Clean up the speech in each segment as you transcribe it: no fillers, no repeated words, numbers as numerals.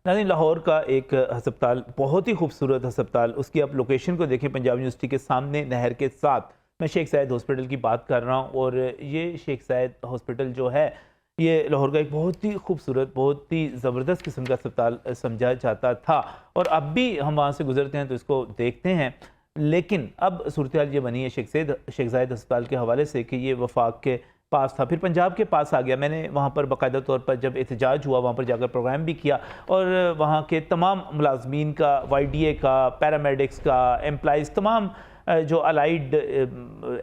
नाज़रीन, लाहौर का एक हस्पताल, बहुत ही खूबसूरत हस्पताल, उसकी आप लोकेशन को देखें, पंजाब यूनिवर्सिटी के सामने नहर के साथ। मैं शेख ज़ायद हॉस्पिटल की बात कर रहा हूँ और ये शेख ज़ायद हॉस्पिटल जो है, ये लाहौर का एक बहुत ही खूबसूरत, बहुत ही ज़बरदस्त किस्म का अस्पताल समझा जाता था और अब भी हम वहाँ से गुजरते हैं तो इसको देखते हैं। लेकिन अब सूरत हाल ये बनी है शेख ज़ायद अस्पताल के हवाले से कि ये वफाक के पास था, फिर पंजाब के पास आ गया। मैंने वहाँ पर बाकायदा तौर पर जब एहतजाज हुआ, वहाँ पर जाकर प्रोग्राम भी किया और वहाँ के तमाम मुलाजमीन का, YDA का, पैरामेडिक्स का, एम्प्लॉइज़, तमाम जो अलाइड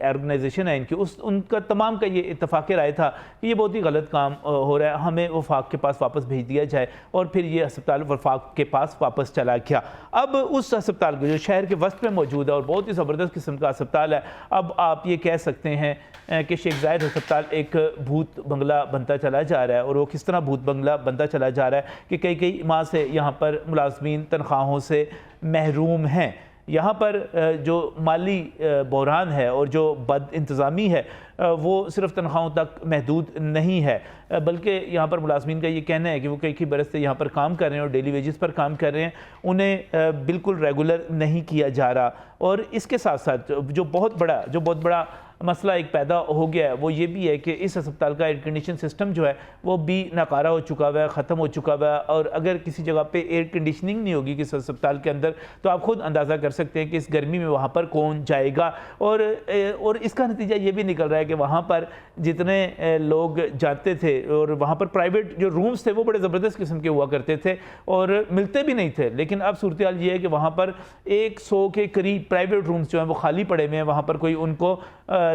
ऑर्गेनाइजेशन है इनकी, उनका तमाम का ये इत्तफाक़ राय था कि ये बहुत ही गलत काम हो रहा है, हमें वफाक के पास वापस भेज दिया जाए। और फिर ये अस्पताल वफाक के पास वापस चला गया। अब उस अस्पताल को, जो शहर के वस्त में मौजूद है और बहुत ही ज़बरदस्त किस्म का अस्पताल है, अब आप ये कह सकते हैं कि शेख ज़ायद अस्पताल एक भूत बंगला बनता चला जा रहा है। और वो किस तरह भूत बंगला बनता चला जा रहा है कि कई माह से यहाँ पर मुलाजमीन तनख्वाहों से महरूम हैं। यहाँ पर जो माली बहरान है और जो बद इंतज़ामी है वो सिर्फ तनख्वाहों तक महदूद नहीं है, बल्कि यहाँ पर मुलाजमीन का ये कहना है कि वो कई बरस से यहाँ पर काम कर रहे हैं और डेली वेजेस पर काम कर रहे हैं, उन्हें बिल्कुल रेगुलर नहीं किया जा रहा। और इसके साथ साथ जो बहुत बड़ा मसला एक पैदा हो गया है वो ये भी है कि इस अस्पताल का एयर कंडीशन सिस्टम जो है वो भी नाकारा हो चुका हुआ है, ख़त्म हो चुका हुआ है। और अगर किसी जगह पे एयर कंडीशनिंग नहीं होगी किस अस्पताल के अंदर, तो आप खुद अंदाज़ा कर सकते हैं कि इस गर्मी में वहाँ पर कौन जाएगा। और इसका नतीजा ये भी निकल रहा है कि वहाँ पर जितने लोग जाते थे और वहाँ पर प्राइवेट जो रूम्स थे वो बड़े ज़बरदस्त किस्म के हुआ करते थे और मिलते भी नहीं थे। लेकिन अब सूरत हाल ये है कि वहाँ पर 100 के करीब प्राइवेट रूम्स जो हैं वो खाली पड़े हुए हैं, वहाँ पर कोई उनको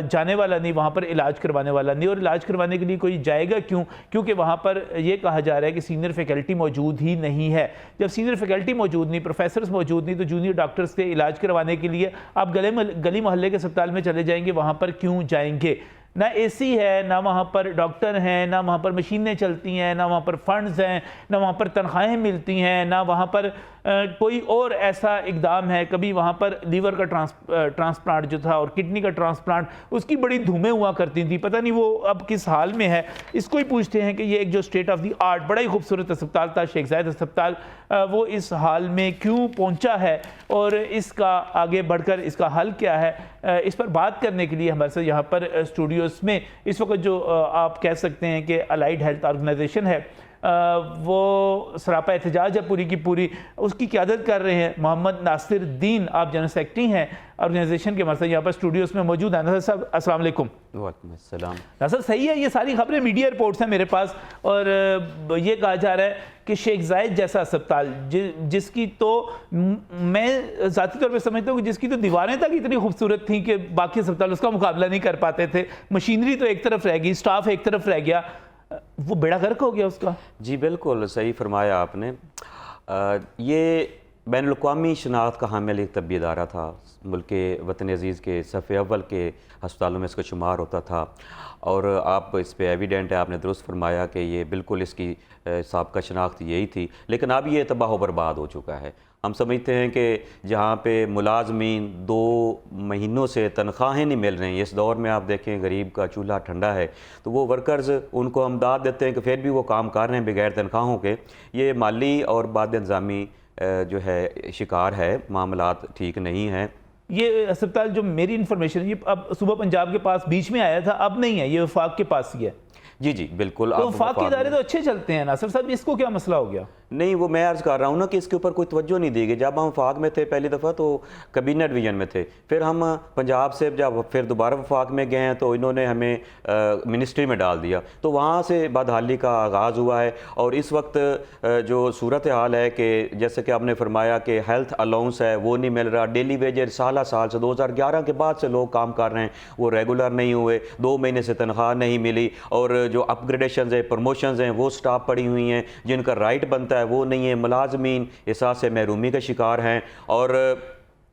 जाने वाला नहीं, वहाँ पर इलाज करवाने वाला नहीं। और इलाज करवाने के लिए कोई जाएगा क्यों? क्योंकि वहाँ पर यह कहा जा रहा है कि सीनियर फैकल्टी मौजूद ही नहीं है। जब सीनियर फैकल्टी मौजूद नहीं, प्रोफेसर्स मौजूद नहीं, तो जूनियर डॉक्टर्स से इलाज करवाने के लिए आप गली मोहल्ले के अस्पताल में चले जाएंगे, वहाँ पर क्यों जाएंगे? ना AC है, ना वहाँ पर डॉक्टर हैं, ना वहाँ पर मशीनें चलती हैं, ना वहाँ पर फंड्स हैं, ना वहाँ पर तनख्वाहें मिलती हैं, ना वहाँ पर कोई और ऐसा इकदाम है। कभी वहाँ पर लीवर का ट्रांसप्लांट जो था और किडनी का ट्रांसप्लांट, उसकी बड़ी धूमें हुआ करती थी, पता नहीं वो अब किस हाल में है। इसको ही पूछते हैं कि ये एक जो स्टेट ऑफ द आर्ट बड़ा ही खूबसूरत अस्पताल था शेख ज़ायद अस्पताल, वो इस हाल में क्यों पहुँचा है और इसका आगे बढ़कर इसका हल क्या है। इस पर बात करने के लिए हमारे साथ यहाँ पर स्टूडियोज़ में इस वक्त जो आप कह सकते हैं कि अलाइड हेल्थ ऑर्गेनाइजेशन है, वो सरापा एहतजाज है पूरी की पूरी, उसकी क़यादत कर रहे हैं मोहम्मद नासिर दीन। आप जनरल सेक्रेटरी हैं ऑर्गेनाइजेशन के, हमारे साथ यहाँ पर स्टूडियोज़ में मौजूद हैं। नासिर साहब अस्सलाम वालेकुम। वालेकुम अस्सलाम। नासिर, सही है, ये सारी खबरें मीडिया रिपोर्ट्स हैं मेरे पास और ये कहा जा रहा है कि शेख ज़ायद जैसा अस्पताल जिसकी तो मैं ज़ाती तौर पर समझता हूँ कि जिसकी तो दीवारें तक इतनी खूबसूरत थी कि बाकी अस्पताल उसका मुकाबला नहीं कर पाते थे, मशीनरी तो एक तरफ रह गई, स्टाफ एक तरफ रह गया, वो बेड़ा गर्क हो गया उसका। जी बिल्कुल सही फरमाया आपने। ये बैनुल-अक़वामी शनाख्त का हामिल एक तब्बी इदारा था, मुल्क वतन अज़ीज़ के सफ़े अव्वल के अस्पतालों में इसका शुमार होता था। और आप इस पे एविडेंट है, आपने दुरुस्त फरमाया कि ये बिल्कुल इसकी साबका शनाख्त यही थी, लेकिन अब ये तबाह व बर्बाद हो चुका है। हम समझते हैं कि जहाँ पे मुलाजमीन 2 महीनों से तनख्वाहें नहीं मिल रही हैं, इस दौर में आप देखें गरीब का चूल्हा ठंडा है, तो वो वर्कर्स उनको हम दाद देते हैं कि फिर भी वो काम कर रहे हैं बगैर तनख्वाहों के। ये माली और बाद इंतज़ामी जो है शिकार है, मामलात ठीक नहीं हैं। ये अस्पताल जो मेरी इन्फॉर्मेशन, ये अब सुबह पंजाब के पास बीच में आया था, अब नहीं है, ये वफाक के पास ही है। जी बिल्कुल। तो वफाक के इदारे तो अच्छे चलते हैं नासिर साहब, इसको क्या मसला हो गया? नहीं, वो मैं अर्ज़ कर रहा हूँ ना कि इसके ऊपर कोई तवज्जो नहीं दी गई। जब हम वफाक में थे पहली दफ़ा तो कैबिनेट डिवीज़न में थे, फिर हम पंजाब से जब फिर दोबारा वफाक में गए हैं तो इन्होंने हमें मिनिस्ट्री में डाल दिया, तो वहाँ से बदहाली का आगाज़ हुआ है। और इस वक्त जो सूरत हाल है कि जैसे कि आपने फरमाया कि हेल्थ अलाउंस है वो नहीं मिल रहा, डेली वेजेस साल से 2011 के बाद से लोग काम कर रहे हैं, वो रेगुलर नहीं हुए, 2 महीने से तनख्वाह नहीं मिली। और जो अपग्रेडेशन है, प्रमोशंस हैं, वो स्टाफ पड़ी हुई हैं, जिनका राइट बनता है वो नहीं है। मुलाजमीन एहसास से महरूमी का शिकार हैं। और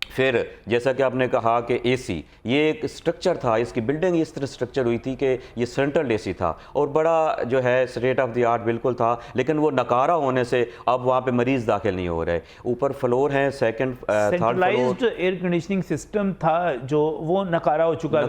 फिर जैसा कि आपने कहा कि AC ये एक स्ट्रक्चर था, इसकी बिल्डिंग इस तरह स्ट्रक्चर हुई थी कि ये सेंट्रल AC था और बड़ा जो है स्टेट ऑफ द आर्ट बिल्कुल था, लेकिन वो नकारा होने से अब वहाँ पे मरीज़ दाखिल नहीं हो रहे। ऊपर फ्लोर हैं, second third centralised air conditioning system था जो वो नकारा हो चुका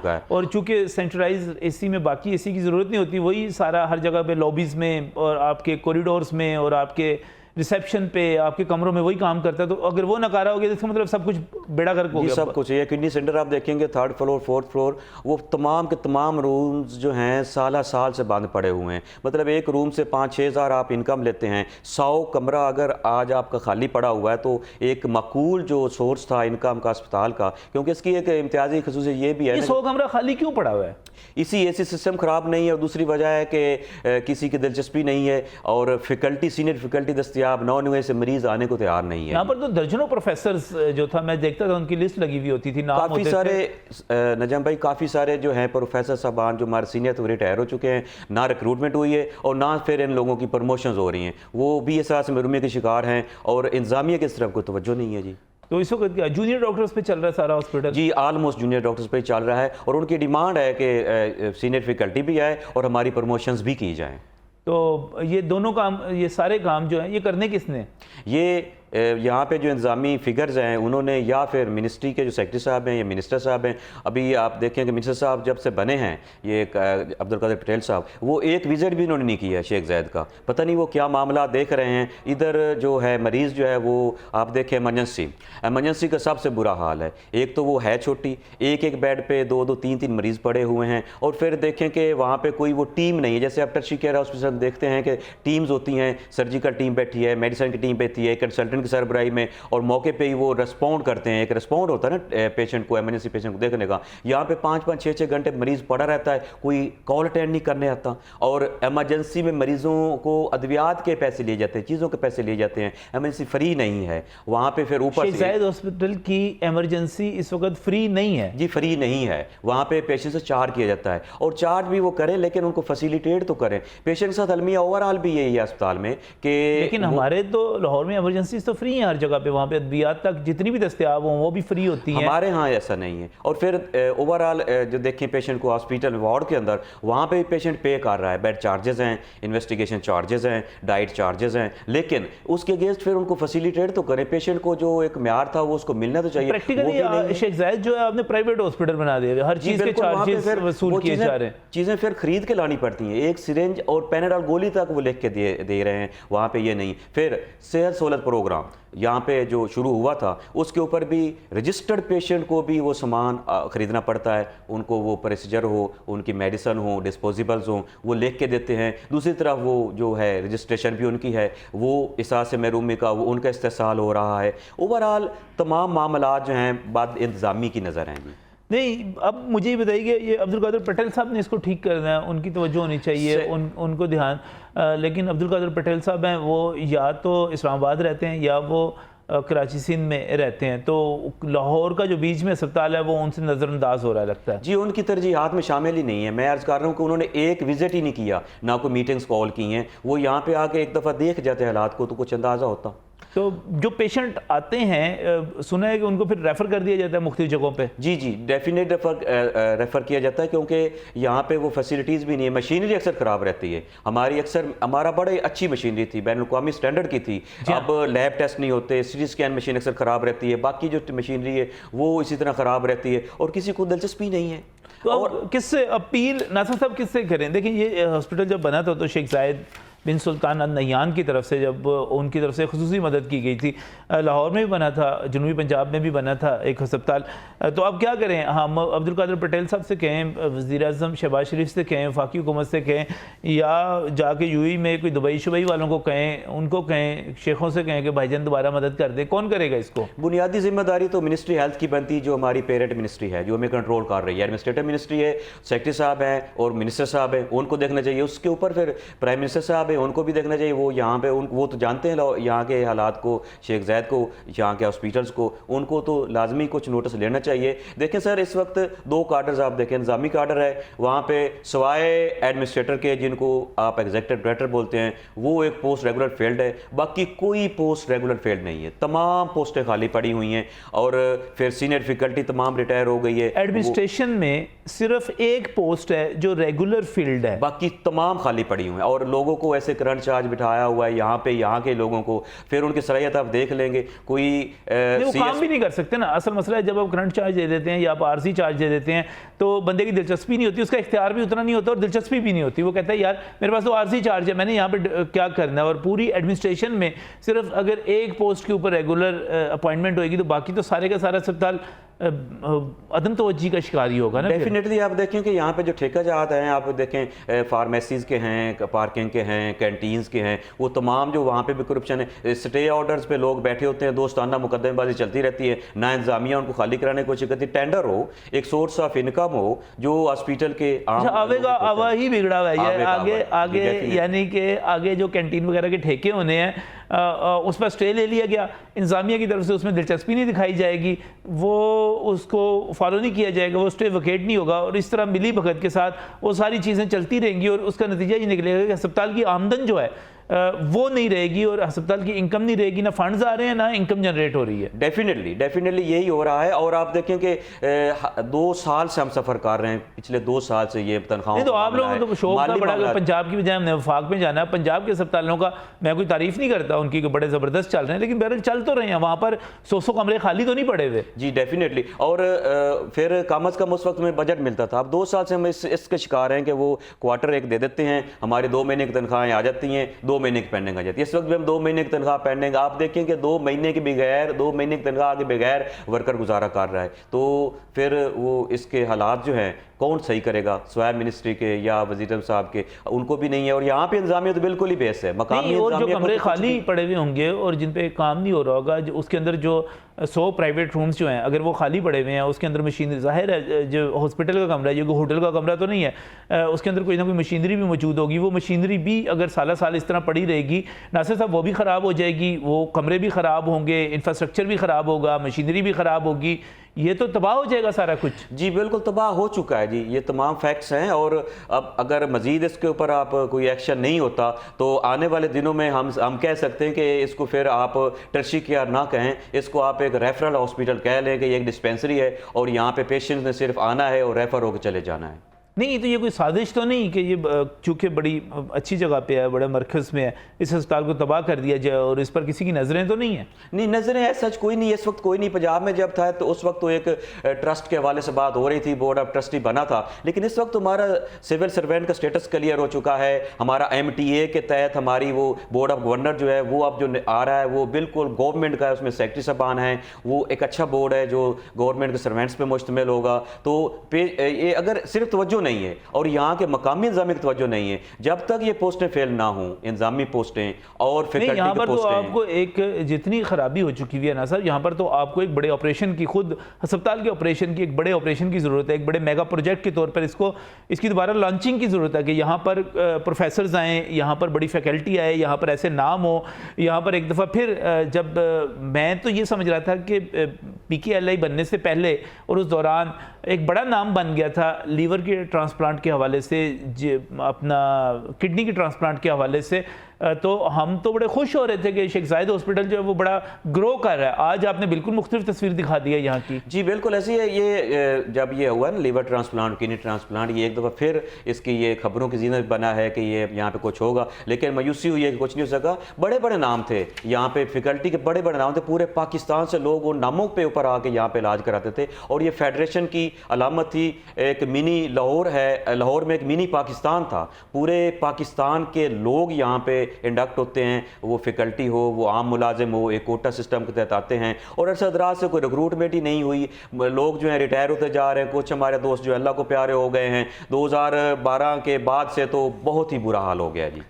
है। और चूँकि सेंट्रलाइज्ड AC में बाकी AC की ज़रूरत नहीं होती, वही सारा हर जगह पे लॉबीज़ में और आपके कॉरिडोर्स में और आपके रिसेप्शन पे, आपके कमरों में वही काम करता है, तो अगर वो नकारा हो गया तो इसका मतलब सब कुछ बेड़ा गर्क हो जी गया। सब कुछ। ये किडनी सेंटर आप देखेंगे 3rd फ्लोर 4th फ्लोर, वो तमाम के तमाम रूम्स जो हैं साल से बंद पड़े हुए हैं। मतलब एक रूम से 5-6 हज़ार आप इनकम लेते हैं। 100 कमरा अगर आज आपका खाली पड़ा हुआ है तो एक माकूल जो सोर्स था इनकम का अस्पताल का, क्योंकि इसकी एक इम्तियाजी खसूसियत ये भी है ये 100 कमरा खाली क्यों पड़ा हुआ है? इसी एसी सिस्टम ख़राब नहीं है, और दूसरी वजह है कि किसी की दिलचस्पी नहीं है और फैकल्टी, सीनियर फैकल्टी दस्तियाब, नॉन से मरीज आने को तैयार नहीं है। यहाँ पर तो दर्जनों प्रोफेसर्स जो था, मैं देखता था उनकी लिस्ट लगी हुई होती थी, नाम काफ़ी होते सारे थे। नजम भाई, काफ़ी सारे जो हैं प्रोफेसर साहबान जो हमारे सीनियर तो रिटायर हो चुके हैं, ना रिक्रूटमेंट हुई है और ना फिर इन लोगों की प्रमोशंस हो रही हैं, वो भी एहसास महरूमियत के शिकार हैं और इंतजामिया की इस तरफ कोई तवज्जो नहीं है जी। तो इस वक्त जूनियर डॉक्टर्स पे चल रहा है सारा हॉस्पिटल? जी ऑलमोस्ट जूनियर डॉक्टर्स पे चल रहा है और उनकी डिमांड है कि सीनियर फैकल्टी भी आए और हमारी प्रमोशंस भी की जाएँ। तो ये दोनों काम, ये सारे काम जो हैं ये करने किसने? ये यहाँ पे जो इंतज़ामी फिगर्स हैं उन्होंने, या फिर मिनिस्ट्री के जो सेक्रेटरी साहब हैं या मिनिस्टर साहब हैं, अभी आप देखें कि मिनिस्टर साहब जब से बने हैं ये अब्दुल कादिर पटेल साहब, वो एक विज़िट भी उन्होंने नहीं किया शेख ज़ैद का। पता नहीं वो क्या मामला देख रहे हैं। इधर जो है मरीज़ जो है वो आप देखें एमरजेंसी का सबसे बुरा हाल है। एक तो वो है छोटी, एक बेड पे 2-2 3-3 मरीज़ पड़े हुए हैं, और फिर देखें कि वहाँ पर कोई वो टीम नहीं है। जैसे आप टर्शी केयर हॉस्पिटल में देखते हैं कि टीम्स होती हैं, सर्जिकल टीम बैठी है, मेडिसिन की टीम बैठी है, कंसल्टेंट की सरबराही में, और मौके पे ही वो रिस्पॉन्ड करते हैं। एक रिस्पॉन्ड होता है ना पेशेंट को, इमरजेंसी पेशेंट को देखने का। यहाँ पे 5-5 6-6 घंटे मरीज पड़ा रहता है, कोई कॉल अटेंड नहीं करने आता, और इमरजेंसी में मरीजों को अद्वियात के पैसे लिए जाते हैं, चीज़ों के पैसे लिए जाते हैं, इमरजेंसी फ्री नहीं है वहाँ पे। फिर ऊपर शेख ज़ायद हॉस्पिटल की इमरजेंसी इस वक्त फ्री नहीं है जी, फ्री नहीं है। वहाँ पे पेशेंट से चार्ज किया जाता है, और चार्ज भी वो करें लेकिन उनको फैसिलिटेट तो करें। पेशेंट के साथ अलमिया ओवरऑल भी यही है अस्पताल में कि लेकिन हमारे तो लाहौर में इमरजेंसी तो फ्री है हर जगह पे, वहाँ पे अद्वियात तक जितनी भी दस्तियाब हों वो भी फ्री होती हैं। हमारे यहाँ ऐसा नहीं है। और फिर ओवरऑल जो देखें पेशेंट को हॉस्पिटल वार्ड के अंदर, वहाँ पे भी पेशेंट पे कर रहा है, बेड चार्जेस हैं, इन्वेस्टिगेशन चार्जेस हैं, डाइट चार्जेस हैं, लेकिन उसके अगेंस्ट फिर उनको फैसिलिटेट तो करें। पेशेंट को जो एक म्यार था वो उसको मिलना तो चाहिए। प्रैक्टिकली शेख ज़ायद जो है आपने प्राइवेट हॉस्पिटल बना दिया, हर चीज़ के चार्जेस वसूल किए जा रहे हैं। चीज़ें फिर खरीद के लानी पड़ती हैं, एक सिरिंज और पैनाडॉल गोली तक वो लिख के दे रहे हैं, वहाँ पे ये नहीं। फिर सेहत सहूलत प्रोग्राम यहाँ पे जो शुरू हुआ था उसके ऊपर भी रजिस्टर्ड पेशेंट को भी वो सामान ख़रीदना पड़ता है, उनको वो प्रोसीजर हो, उनकी मेडिसिन हो, डिस्पोजेबल्स हो, वो लिख के देते हैं। दूसरी तरफ वो जो है रजिस्ट्रेशन भी उनकी है, वो एहसास महरूमी का वो उनका इस्तेसाल हो रहा है। ओवरऑल तमाम मामला जो हैं बाद इंतज़ामी की नज़र हैं जी। नहीं, अब मुझे ये बताइए कि ये अब्दुल कादिर पटेल साहब ने इसको ठीक करना है, उनकी तवज्जो होनी चाहिए, उनको ध्यान। लेकिन अब्दुल कादिर पटेल साहब हैं वो या तो इस्लामाबाद रहते हैं या वो कराची सिंध में रहते हैं, तो लाहौर का जो बीच में अस्पताल है वो उनसे नज़रअंदाज हो रहा लगता है। जी, उनकी तरजीहात में शामिल ही नहीं है। मैं अर्ज़ कर रहा हूँ कि उन्होंने एक विज़िट ही नहीं किया, ना कोई मीटिंग्स कॉल की हैं। वो यहाँ पे आके एक दफ़ा देख जाते हैं हालात को तो कुछ अंदाज़ा होता। तो जो पेशेंट आते हैं, सुना है कि उनको फिर रेफ़र कर दिया जाता है मुख्तलिफ जगहों पे? जी डेफिनेट रेफ़र किया जाता है, क्योंकि यहाँ पे वो फैसिलिटीज़ भी नहीं है। मशीनरी अक्सर ख़राब रहती है हमारा बड़ी अच्छी मशीनरी थी, बैनुल-अक़वामी स्टैंडर्ड की थी। अब लैब टेस्ट नहीं होते, CT स्कैन मशीन अक्सर ख़राब रहती है, बाकी जो मशीनरी है वो इसी तरह ख़राब रहती है और किसी को दिलचस्पी नहीं है। तो और किससे अपील नासिर साहब किससे करें? देखिए ये हॉस्पिटल जब बना था तो शेख ज़ायद बिन सुल्तान अल नह्यान की तरफ से, जब उनकी तरफ से खुसूसी मदद की गई थी, लाहौर में भी बना था, जनूबी पंजाब में भी बना था एक अस्पताल। तो अब क्या करें, हम अब्दुल कादिर पटेल साहब से कहें, वज़ीर-ए-आज़म शहबाज शरीफ से कहें, वफाकी हुकूमत से कहें, या जाके UAE में कोई दुबई वालों को कहें, उनको कहें, शेखों से कहें कि भाईजान दोबारा मदद कर दे? कौन करेगा इसको? बुनियादी जिम्मेदारी तो मिनिस्ट्री हेल्थ की बनती है, जो हमारी पेरेंट मिनिस्ट्री है, जो हमें कंट्रोल कर रही है। एडमिनिस्ट्रेटिव मिनिस्ट्री है, सेक्रेटरी साहब हैं और मिनिस्टर साहब हैं, उनको देखना चाहिए। उसके ऊपर फिर प्राइम मिनिस्टर साहब हैं, उनको भी देखना चाहिए। वो यहाँ पे वो तो जानते हैं यहाँ के हालात को, शेख ज़ायद को, यहाँ के हॉस्पिटल्स को, उनको तो लाजमी कुछ नोटिस लेना चाहिए। देखें सर, इस वक्त 2 काडर्स आप देखें, इंतजामी काडर है वहाँ पे, सवाए एडमिनिस्ट्रेटर के जिनको आप एग्जीक्यूटिव डायरेक्टर बोलते हैं, वो एक पोस्ट रेगुलर फील्ड है, बाकी कोई पोस्ट रेगुलर फील्ड नहीं है। तमाम पोस्टें खाली पड़ी हुई हैं और फिर सीनियर फैकल्टी तमाम रिटायर हो गई है। एडमिनिस्ट्रेशन में सिर्फ एक पोस्ट है जो रेगुलर फील्ड है, बाकी तमाम खाली पड़ी हुई हैं और लोगों को ऐसे करंट चार्ज बिठाया हुआ है यहाँ पे, यहाँ के लोगों को, फिर उनकी सलाहियत आप देख लेंगे कोई वो काम भी नहीं कर सकते ना। असल मसला है जब आप करंट चार्ज दे देते हैं या आप आरसी चार्ज दे देते हैं तो बंदे की दिलचस्पी नहीं होती, उसका इख्तियार भी उतना नहीं होता और दिलचस्पी भी नहीं होती। वो कहता है यार मेरे पास तो आरसी चार्ज है, मैंने यहाँ पे क्या करना है। और पूरी एडमिनिस्ट्रेशन में सिर्फ अगर एक पोस्ट के ऊपर रेगुलर अपॉइंटमेंट होगी तो बाकी तो सारे का सारा अस्पताल अदम तवज्जी का शिकारी होगा ना। डेफिनेटली आप देखें कि यहाँ पे जो ठेका जात हैं, आप देखें फार्मेसीज़ के हैं, पार्किंग के हैं, कैंटीन्स के हैं, वो तमाम जो वहाँ पे भी करप्शन है। स्टे ऑर्डर्स पे लोग बैठे होते हैं, दोस्ताना मुकदमेबाजी चलती रहती है, ना इंतजामिया उनको खाली कराने की कोशिश करती है। टेंडर हो, एक सोर्स ऑफ इनकम हो जो हॉस्पिटल के आवेगा आवा ही बिगड़ा हुआ है यार। आगे आगे यानी कि आगे जो कैंटीन वगैरह के ठेके होने हैं उस पर स्टे ले लिया गया, इंतजामिया की तरफ से उसमें दिलचस्पी नहीं दिखाई जाएगी, वो उसको फॉलो नहीं किया जाएगा, वो स्टे वकेट नहीं होगा और इस तरह मिली भगत के साथ वो सारी चीज़ें चलती रहेंगी और उसका नतीजा ये निकलेगा कि अस्पताल की आमदन जो है वो नहीं रहेगी और अस्पताल की इनकम नहीं रहेगी, ना फंड्स आ रहे हैं ना इनकम जनरेट हो रही है। डेफिनेटली यही हो रहा है। और आप देखें कि 2 साल से हम सफ़र कर रहे हैं, पिछले 2 साल से ये तनख्वाह तो आप लोगों को शौक था बड़ा पंजाब की बजाय हमने वफाक में जाना है। पंजाब के अस्पतालों का मैं कोई तारीफ नहीं करता उनकी, बड़े ज़बरदस्त चल रहे हैं, लेकिन बहरहाल चल तो रहे हैं, वहाँ पर 100 कमरे खाली तो नहीं पड़े हुए। जी डेफिनेटली। और फिर कम अज़ कम उस वक्त में बजट मिलता था। अब 2 साल से हम इसके शिकार हैं कि वो क्वार्टर एक दे देते हैं, हमारी 2 महीने की तनख्वाहें आ जाती हैं, 2 महीने की पेंडिंग आ जाती है। इस वक्त भी हम 2 महीने की तनख्वाह पेंडिंग, आप देखें कि 2 महीने के बगैर, 2 महीने की तनख्वाह के बगैर वर्कर गुजारा कर रहा है। तो फिर वो इसके हालात जो हैं कौन सही करेगा, स्वयं मिनिस्ट्री के या वज़ीर साहब के, उनको भी नहीं है। और यहाँ पे इंतजामिया तो बिल्कुल ही बेस है, मकामी और जो कमरे खाली पड़े हुए होंगे और जिन पे काम नहीं हो रहा होगा, जो उसके अंदर जो 100 प्राइवेट रूम्स जो हैं अगर वो खाली पड़े हुए हैं, उसके अंदर मशीनरी, जाहिर है जो हॉस्पिटल का कमरा है, जो होटल का कमरा तो नहीं है, उसके अंदर कोई ना कोई मशीनरी भी मौजूद होगी। वो मशीनरी भी अगर साल साल इस तरह पड़ी रहेगी, नासिर साहब वो भी ख़राब हो जाएगी, वो कमरे भी ख़राब होंगे, इंफ्रास्ट्रक्चर भी ख़राब होगा, मशीनरी भी ख़राब होगी, ये तो तबाह हो जाएगा सारा कुछ। जी बिल्कुल तबाह हो चुका है जी, ये तमाम फैक्ट्स हैं। और अब अगर मज़ीद इसके ऊपर आप कोई एक्शन नहीं होता तो आने वाले दिनों में हम कह सकते हैं कि इसको फिर आप टर्शी केयर ना कहें, इसको आप एक रेफरल हॉस्पिटल कह लें कि ये एक डिस्पेंसरी है और यहाँ पे पेशेंट ने सिर्फ आना है और रेफ़र होकर चले जाना है। नहीं तो ये कोई साजिश तो नहीं कि ये चूँकि बड़ी अच्छी जगह पे है, बड़े मरकज़ में है, इस अस्पताल को तबाह कर दिया जाए और इस पर किसी की नज़रें तो नहीं है? नहीं, नज़रें है सच कोई नहीं, इस वक्त कोई नहीं। पंजाब में जब था तो उस वक्त तो एक ट्रस्ट के हवाले से बात हो रही थी, बोर्ड ऑफ ट्रस्टी बना था, लेकिन इस वक्त हमारा सिविल सर्वेंट का स्टेटस क्लियर हो चुका है। हमारा MTA के तहत हमारी वो बोर्ड ऑफ गवर्नर जो है वो अब जो आ रहा है वो बिल्कुल गवर्नमेंट का है, उसमें सेक्रेटरी साहबान है, वो एक अच्छा बोर्ड है जो गवर्नमेंट के सर्वेंट्स पर मुश्तमिल होगा। तो ये अगर सिर्फ तवज्जो नहीं है और यहाँ के मकामी इंतजामी की तवज्जो नहीं है, जब तक ये पोस्टें फेल ना हों, इंतजामी पोस्टें और फैकल्टी यहाँ पर की पोस्टें, तो आपको एक जितनी खराबी हो चुकी हुई है ना सर, यहाँ पर तो आपको एक बड़े ऑपरेशन की, खुद अस्पताल के ऑपरेशन की, एक बड़े ऑपरेशन की ज़रूरत है, एक बड़े मेगा प्रोजेक्ट के तौर पर इसकी दोबारा लॉन्चिंग की ज़रूरत है कि यहाँ पर प्रोफेसर्स आएँ, यहाँ पर बड़ी फैकल्टी आए, यहाँ पर ऐसे नाम हो, यहाँ पर एक दफ़ा फिर जब मैं तो ये समझ रहा था कि PKLI बनने से पहले और उस दौरान एक बड़ा नाम बन गया था लीवर के ट्रांसप्लांट के हवाले से, अपना किडनी के ट्रांसप्लांट के हवाले से, तो हम तो बड़े खुश हो रहे थे कि शेख जायद हॉस्पिटल जो है वो बड़ा ग्रो कर रहा है। आज आपने बिल्कुल मुख्तलिफ तस्वीर दिखा दी है यहाँ की। जी बिल्कुल ऐसी है। ये जब ये हुआ ना लीवर ट्रांसप्लांट, किडनी ट्रांसप्लांट, ये एक दफ़ा फिर इसकी ये खबरों की जीनत बना है कि ये यहाँ पे कुछ होगा, लेकिन मायूसी हुई है कि कुछ नहीं हो सका। बड़े बड़े नाम थे यहाँ पे, फैकल्टी के बड़े बड़े नाम थे, पूरे पाकिस्तान से लोग उन नामों पे ऊपर आके यहाँ पे इलाज कराते थे और ये फेडरेशन की अलामत थी। एक मिनी लाहौर है, लाहौर में एक मिनी पाकिस्तान था, पूरे पाकिस्तान के लोग यहाँ पे इंडक्ट होते हैं, वो फैकल्टी हो, वो आम मुलाजिम हो, एक कोटा सिस्टम के तहत आते हैं और अरसा दराज से कोई रिक्रूटमेंट ही नहीं हुई। लोग जो हैं रिटायर होते जा रहे हैं, कुछ हमारे दोस्त जो अल्लाह को प्यारे हो गए हैं। 2012 के बाद से तो बहुत ही बुरा हाल हो गया जी।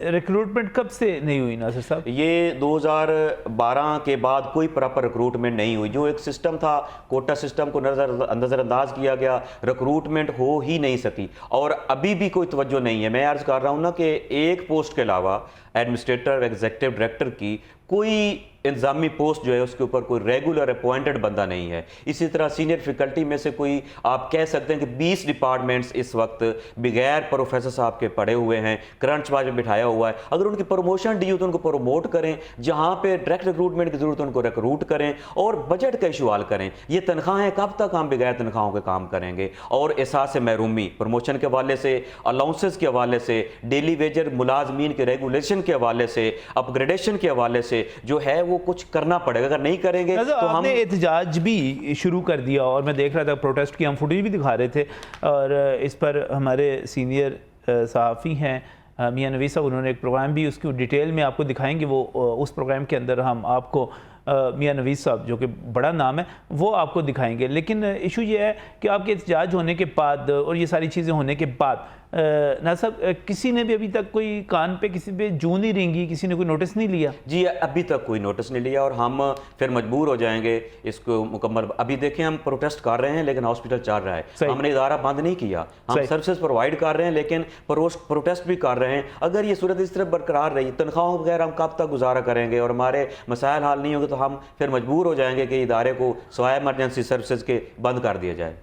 रिक्रूटमेंट कब से नहीं हुई नासिर साहब? ये 2012 के बाद कोई प्रॉपर रिक्रूटमेंट नहीं हुई। जो एक सिस्टम था, कोटा सिस्टम को नज़रअंदाज किया गया, रिक्रूटमेंट हो ही नहीं सकी और अभी भी कोई तवज्जो नहीं है। मैं अर्ज़ कर रहा हूँ ना कि एक पोस्ट के अलावा एडमिनिस्ट्रेटर, एग्जीक्यूटिव डायरेक्टर की कोई इंतजामी पोस्ट जो है उसके ऊपर कोई रेगुलर अपॉइंटेड बंदा नहीं है। इसी तरह सीनियर फैकल्टी में से कोई आप कह सकते हैं कि 20 डिपार्टमेंट्स इस वक्त बगैर प्रोफेसर साहब के पड़े हुए हैं, करंट वाच में बिठाया हुआ है। अगर उनकी प्रमोशन दी हो तो उनको प्रमोट करें, जहां पे डायरेक्ट रिक्रूटमेंट की जरूरत है उनको रिक्रूट करें और बजट का इशू हल करें। ये तनख्वाहें कब तक हम बगैर तनख्वाहों के काम करेंगे? और एहसास महरूमी प्रमोशन के हवाले से, अलाउंसेस के हवाले से, डेली वेजर मुलाजमीन के रेगुलेशन के हवाले से, अपग्रेडेशन के हवाले से जो है वो कुछ करना पड़ेगा। अगर नहीं करेंगे तो आपने एहतजाज भी शुरू कर दिया और मैं देख रहा था प्रोटेस्ट की हम फुटेज भी दिखा रहे थे और इस पर हमारे सीनियर सहाफ़ी हैं मियां नवीस साहब, उन्होंने एक प्रोग्राम भी उसकी डिटेल में आपको दिखाएंगे। वो उस प्रोग्राम के अंदर हम आपको मियां नवीस साहब जो कि बड़ा नाम है वो आपको दिखाएंगे। लेकिन इशू ये है कि आपके एहतजाज होने के बाद और ये सारी चीज़ें होने के बाद ना साहब किसी ने भी अभी तक कोई कान पे किसी पे जूं नहीं रेंगी, किसी ने कोई नोटिस नहीं लिया? जी अभी तक कोई नोटिस नहीं लिया और हम फिर मजबूर हो जाएंगे इसको मुकम्मल। अभी देखें हम प्रोटेस्ट कर रहे हैं लेकिन हॉस्पिटल चल रहा है, हमने इदारा बंद नहीं किया, हम सर्विसेज प्रोवाइड कर रहे हैं लेकिन प्रोटेस्ट भी कर रहे हैं। अगर ये सूरत इस तरह बरकरार रही, तनख्वाहों वगैरह हम कब तक गुजारा करेंगे और हमारे मसाइल हल नहीं होंगे तो हम फिर मजबूर हो जाएंगे कि इदारे को सवाए इमरजेंसी सर्विसेज के बंद कर दिया जाए।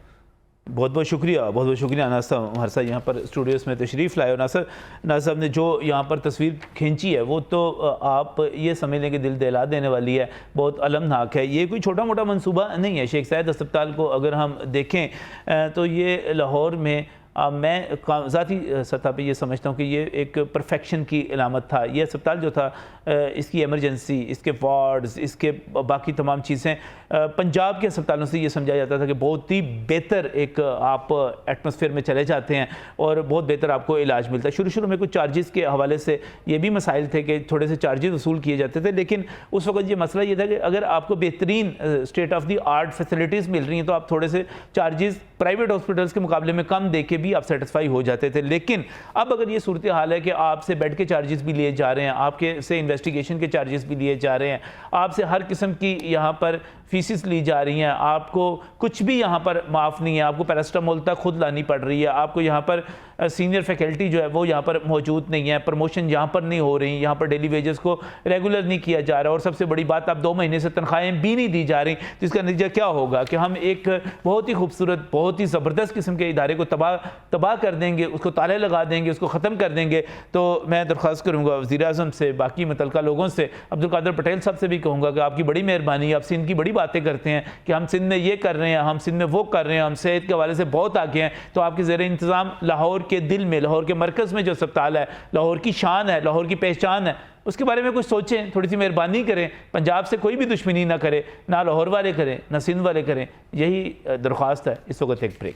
बहुत बहुत शुक्रिया नाज़र साहब हमारे साथ यहाँ पर स्टूडियोज़ में तशरीफ़ लाए। और नाज़र साहब ने जो यहाँ पर तस्वीर खींची है वो तो आप ये समझ लें कि दिल दहला देने वाली है, बहुत अलमनाक है। ये कोई छोटा मोटा मंसूबा नहीं है। शेख ज़ायद अस्पताल को अगर हम देखें तो ये लाहौर में मैं ज़ाती सतह पे ये समझता हूँ कि ये एक परफेक्शन की अलामत था। ये अस्पताल जो था इसकी एमरजेंसी, इसके वार्ड्स, इसके बाकी तमाम चीज़ें पंजाब के अस्पतालों से ये समझा जाता था कि बहुत ही बेहतर एक आप एटमॉस्फेयर में चले जाते हैं और बहुत बेहतर आपको इलाज मिलता है। शुरू में कुछ चार्जेस के हवाले से ये भी मसाइल थे कि थोड़े से चार्जेस वसूल किए जाते थे, लेकिन उस वक्त ये मसला ये था कि अगर आपको बेहतरीन state of the art facilities मिल रही हैं तो आप थोड़े से चार्जेस प्राइवेट हॉस्पिटल्स के मुकाबले में कम दे के भी आप सेटिस्फाई हो जाते थे। लेकिन अब अगर ये सूरत हाल है कि आपसे बेड के चार्जेस भी लिए जा रहे हैं, आपके से इन्वेस्टिगेशन के चार्जेस भी लिए जा रहे हैं, आपसे हर किस्म की यहाँ पर फीसिस ली जा रही हैं, आपको कुछ भी यहाँ पर माफ़ नहीं है, आपको पैरास्टामोल तक खुद लानी पड़ रही है, आपको यहाँ पर सीनियर फैकल्टी जो है वो यहाँ पर मौजूद नहीं है, प्रमोशन यहाँ पर नहीं हो रही, यहाँ पर डेली वेजेस को रेगुलर नहीं किया जा रहा और सबसे बड़ी बात आप 2 महीने से तनख्वाहें भी नहीं दी जा रही। तो इसका नतीजा क्या होगा कि हम एक बहुत ही खूबसूरत, बहुत ही ज़बरदस्त किस्म के इदारे को तबाह कर देंगे, उसको ताले लगा देंगे, उसको ख़त्म कर देंगे। तो मैं दरख्वास्त करूँगा वज़ीर-ए-आज़म से, बाकी मुतल्लिका लोगों से, अब्दुल कादिर पटेल साहब से भी कहूँगा कि आपकी बड़ी मेहरबानी, आप सिंध की बड़ी बातें करते हैं कि हम सिंध में ये कर रहे हैं, हम सिंध में वो कर रहे हैं, हम सेहत के हवाले से बहुत आगे हैं। तो आपके ज़ेर इंतज़ाम लाहौर के दिल में, लाहौर के मरकज़ में जो अस्पताल है, लाहौर की शान है, लाहौर की पहचान है, उसके बारे में कुछ सोचें, थोड़ी सी मेहरबानी करें। पंजाब से कोई भी दुश्मनी ना करे, ना लाहौर वाले करें, ना सिंध वाले करें। यही दरख्वास्त है। इस वक्त एक ब्रेक।